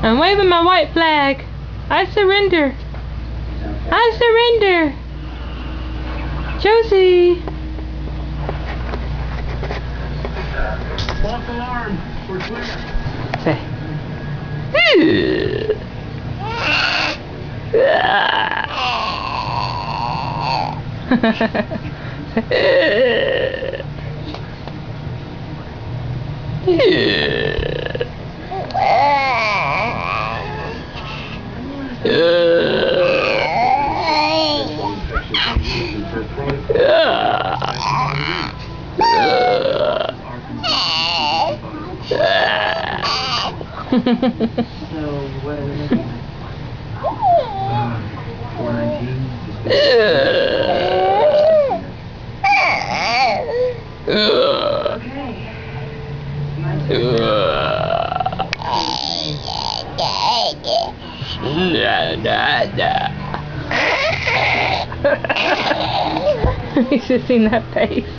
I'm waving my white flag. I surrender. I surrender. Josie. False alarm. We're clear. Say. So, what are we looking at? 419. Okay. You should have seen that face.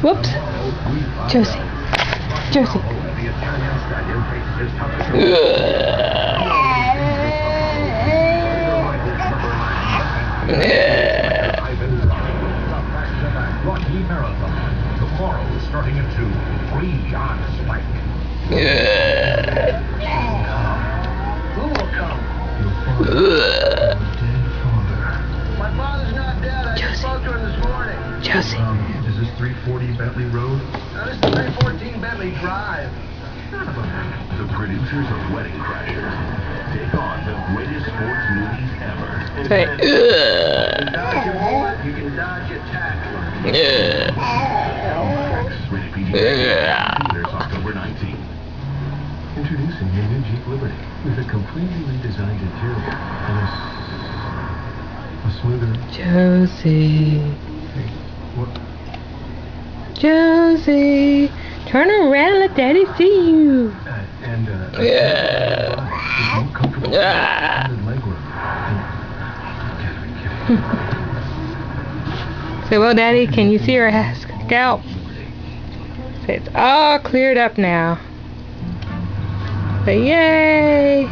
Whoops. Josie. Josie. Tomorrow, starting at 2, free on Spike. Who will come? My father's not dead. I just spoke to him this morning. Josie. Is this 340 Bentley Road? Now, this is 314 Bentley Drive. The producers of Wedding Crashers take on the greatest sports movies ever. Say. You can dodge your bullet, you can dodge your tackle. Rated PG. There's October 19th. Introducing your new Jeep Liberty with a completely redesigned interior and a smoother. Josie. Hey, what? Josie. Turn around, let Daddy see you. And more comfortable legroom. Say, well, Daddy, can you see her scalp? Say, it's all cleared up now. Say, yay.